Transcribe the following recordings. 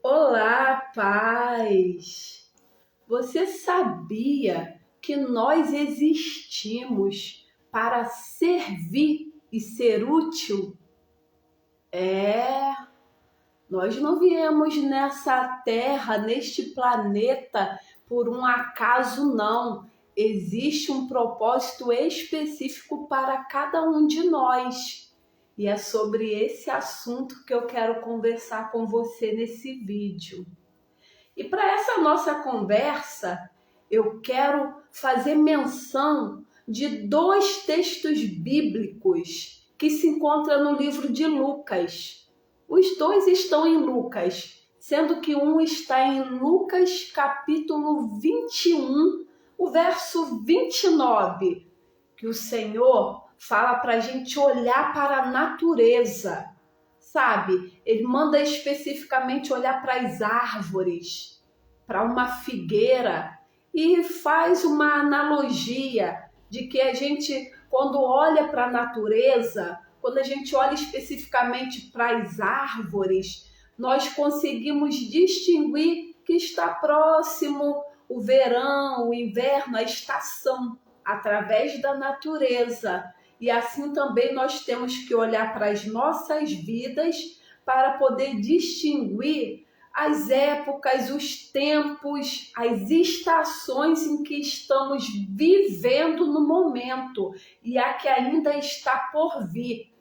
Olá, paz! Você sabia que nós existimos para servir e ser útil? É, nós não viemos nessa terra, neste planeta, por um acaso, não. Existe um propósito específico para cada um de nós. E é sobre esse assunto que eu quero conversar com você nesse vídeo. E para essa nossa conversa, eu quero fazer menção de dois textos bíblicos que se encontram no livro de Lucas. Os dois estão em Lucas, sendo que um está em Lucas capítulo 21, o verso 29, que o Senhor fala para a gente olhar para a natureza, sabe? Ele manda especificamente olhar para as árvores, para uma figueira, e faz uma analogia de que a gente, quando olha para a natureza, quando a gente olha especificamente para as árvores, nós conseguimos distinguir que está próximo o verão, o inverno, a estação, através da natureza. E assim também nós temos que olhar para as nossas vidas para poder distinguir as épocas, os tempos, as estações em que estamos vivendo no momento e a que ainda está por vir.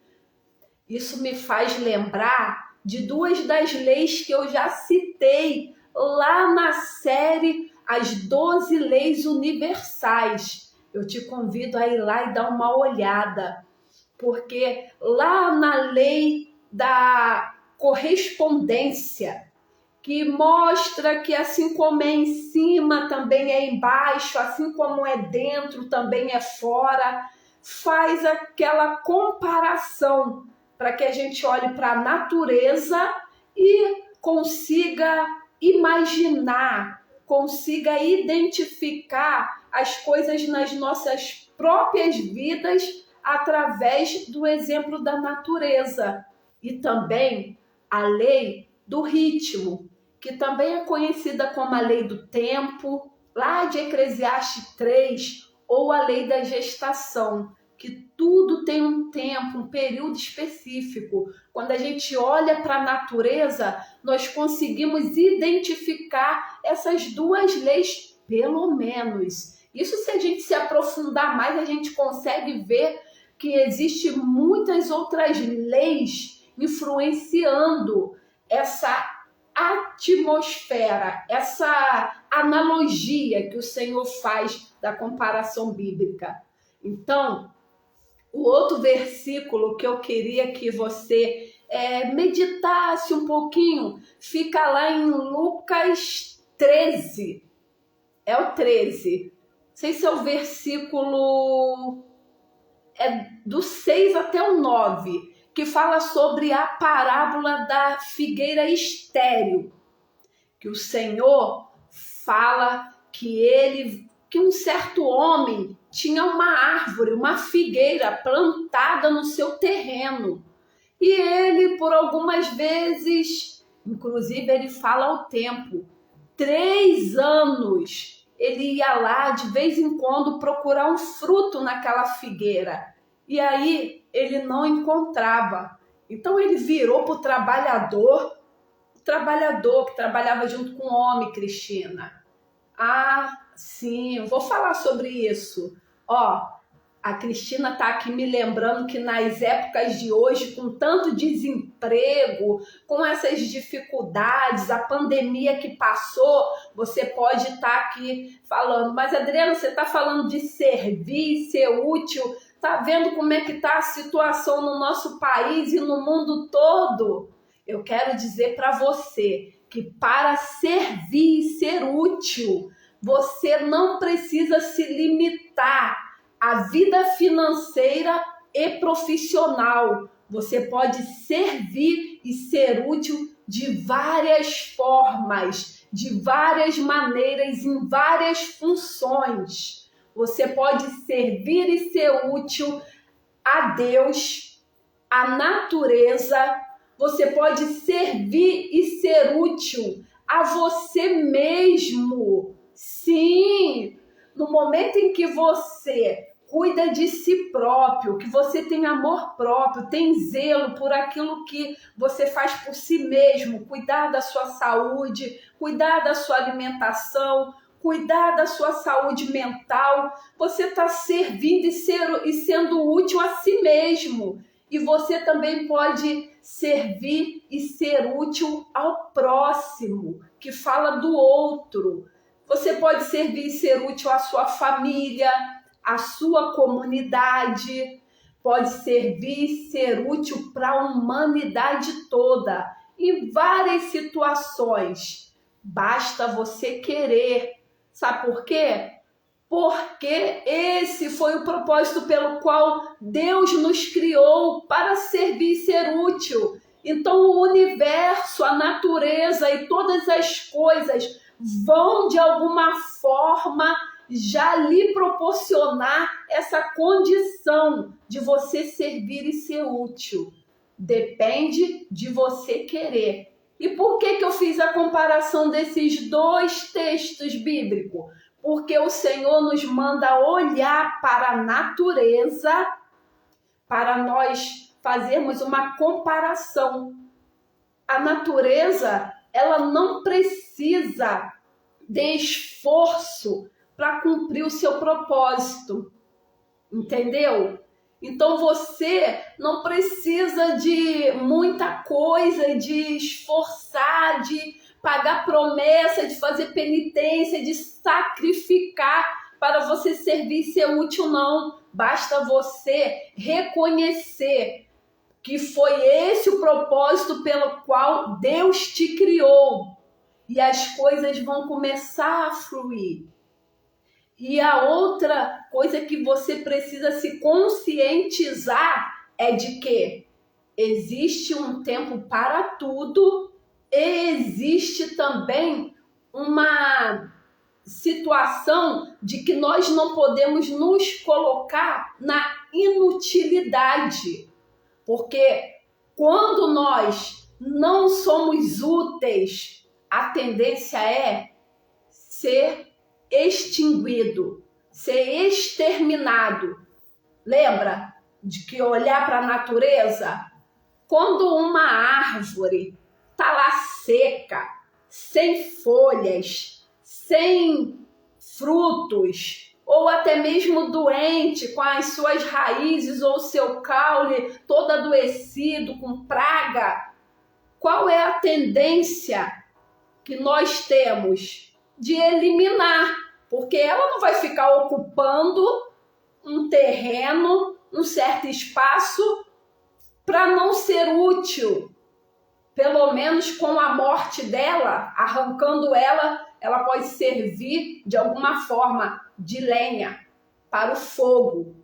Isso me faz lembrar de duas das leis que eu já citei lá na série As 12 Leis Universais. Eu te convido a ir lá e dar uma olhada, porque lá na lei da correspondência, que mostra que assim como é em cima, também é embaixo, assim como é dentro, também é fora, faz aquela comparação para que a gente olhe para a natureza e consiga imaginar, consiga identificar as coisas nas nossas próprias vidas através do exemplo da natureza. E também a lei do ritmo, que também é conhecida como a lei do tempo, lá de Eclesiastes 3, ou a lei da gestação, que tudo tem um tempo, um período específico. Quando a gente olha para a natureza, nós conseguimos identificar essas duas leis, pelo menos. Isso, se a gente se aprofundar mais, a gente consegue ver que existem muitas outras leis influenciando essa atmosfera, essa analogia que o Senhor faz da comparação bíblica. Então, o outro versículo que eu queria que você meditasse um pouquinho, fica lá em Lucas 13. É o 13. Não sei se é o versículo do 6 até o 9, que fala sobre a parábola da figueira estéril, que o Senhor fala que um certo homem tinha uma árvore, uma figueira plantada no seu terreno. E ele, por algumas vezes, inclusive ele fala ao tempo, 3 anos, ele ia lá de vez em quando procurar um fruto naquela figueira. E aí ele não encontrava. Então ele virou para o trabalhador que trabalhava junto com o homem, Cristina. Ah, sim, eu vou falar sobre isso. Ó, a Cristina está aqui me lembrando que nas épocas de hoje, com tanto desemprego, com essas dificuldades, a pandemia que passou, você pode estar aqui falando, mas Adriana, você está falando de servir, ser útil, tá vendo como é que está a situação no nosso país e no mundo todo? Eu quero dizer para você que para servir e ser útil, você não precisa se limitar à vida financeira e profissional. Você pode servir e ser útil de várias formas, de várias maneiras, em várias funções. Você pode servir e ser útil a Deus, à natureza, Você pode servir e ser útil a você mesmo. Sim, no momento em que você cuida de si próprio, que você tem amor próprio, tem zelo por aquilo que você faz por si mesmo, cuidar da sua saúde, cuidar da sua alimentação, cuidar da sua saúde mental, você está servindo e sendo útil a si mesmo. E você também pode servir e ser útil ao próximo, que fala do outro. Você pode servir e ser útil à sua família, à sua comunidade, pode servir e ser útil para a humanidade toda, em várias situações. Basta você querer. Sabe por quê? Porque esse foi o propósito pelo qual Deus nos criou, para servir e ser útil. Então o universo, a natureza e todas as coisas vão de alguma forma já lhe proporcionar essa condição de você servir e ser útil. Depende de você querer. E por que eu fiz a comparação desses dois textos bíblicos? Porque o Senhor nos manda olhar para a natureza para nós fazermos uma comparação. A natureza, ela não precisa de esforço para cumprir o seu propósito, entendeu? Então você não precisa de muita coisa, de esforçar, de pagar promessa, de fazer penitência, de sacrificar para você servir e ser útil, não. Basta você reconhecer que foi esse o propósito pelo qual Deus te criou. E as coisas vão começar a fluir. E a outra coisa que você precisa se conscientizar é de que existe um tempo para tudo e existe também uma situação de que nós não podemos nos colocar na inutilidade. Porque quando nós não somos úteis, a tendência é ser extinguido, ser exterminado. Lembra de que olhar para a natureza? Quando uma árvore está lá seca, sem folhas, sem frutos, ou até mesmo doente, com as suas raízes ou seu caule todo adoecido, com praga, qual é a tendência que nós temos? De eliminar, porque ela não vai ficar ocupando um terreno, um certo espaço, para não ser útil. Pelo menos com a morte dela, arrancando ela, ela pode servir de alguma forma de lenha para o fogo.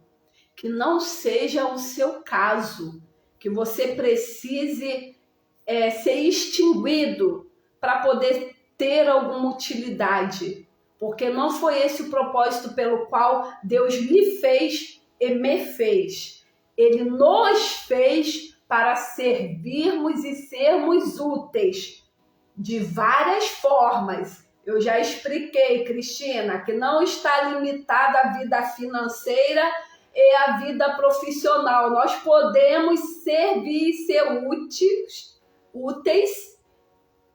Que não seja o seu caso, que você precise ser extinguido para poder ter alguma utilidade, porque não foi esse o propósito pelo qual Deus lhe fez e me fez. Ele nos fez para servirmos e sermos úteis de várias formas. Eu já expliquei, Cristina, que não está limitada à vida financeira e à vida profissional. Nós podemos servir e ser úteis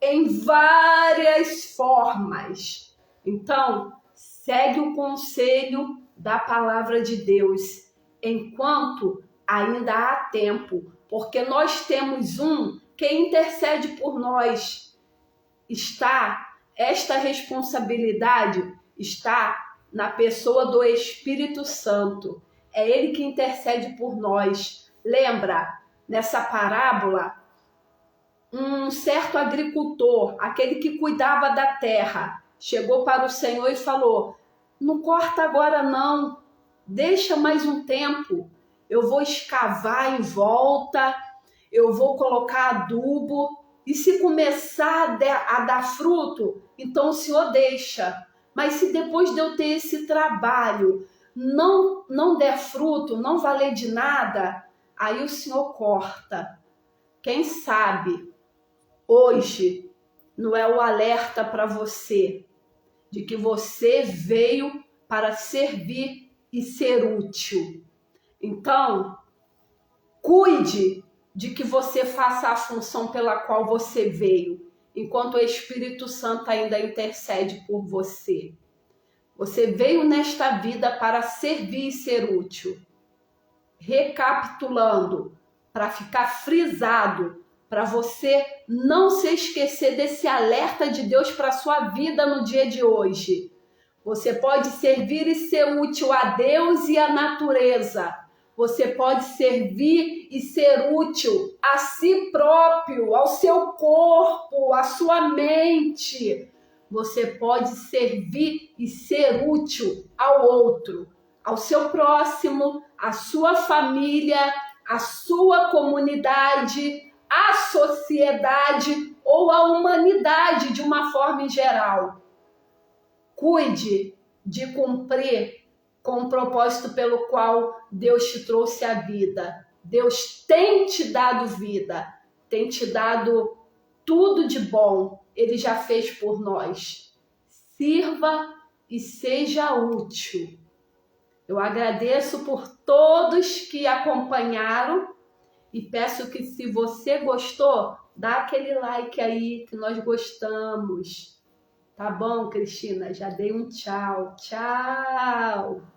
em várias formas. Então, segue o conselho da palavra de Deus enquanto ainda há tempo, porque nós temos um que intercede por nós. Esta responsabilidade está na pessoa do Espírito Santo. É ele que intercede por nós. Lembra, nessa parábola, um certo agricultor, aquele que cuidava da terra, chegou para o Senhor e falou: não corta agora não, deixa mais um tempo, eu vou escavar em volta, eu vou colocar adubo, e se começar a dar fruto, então o Senhor deixa. Mas se depois de eu ter esse trabalho não der fruto, não valer de nada, aí o Senhor corta. Quem sabe hoje não é o alerta para você de que você veio para servir e ser útil. Então, cuide de que você faça a função pela qual você veio, enquanto o Espírito Santo ainda intercede por você. Você veio nesta vida para servir e ser útil. Recapitulando, para ficar frisado, para você não se esquecer desse alerta de Deus para a sua vida no dia de hoje. Você pode servir e ser útil a Deus e à natureza. Você pode servir e ser útil a si próprio, ao seu corpo, à sua mente. Você pode servir e ser útil ao outro, ao seu próximo, à sua família, à sua comunidade, à sociedade ou à humanidade de uma forma em geral. Cuide de cumprir com o propósito pelo qual Deus te trouxe à vida. Deus tem te dado vida, tem te dado tudo de bom. Ele já fez por nós. Sirva e seja útil. Eu agradeço por todos que acompanharam e peço que, se você gostou, dá aquele like aí que nós gostamos. Tá bom, Cristina? Já dei um tchau. Tchau!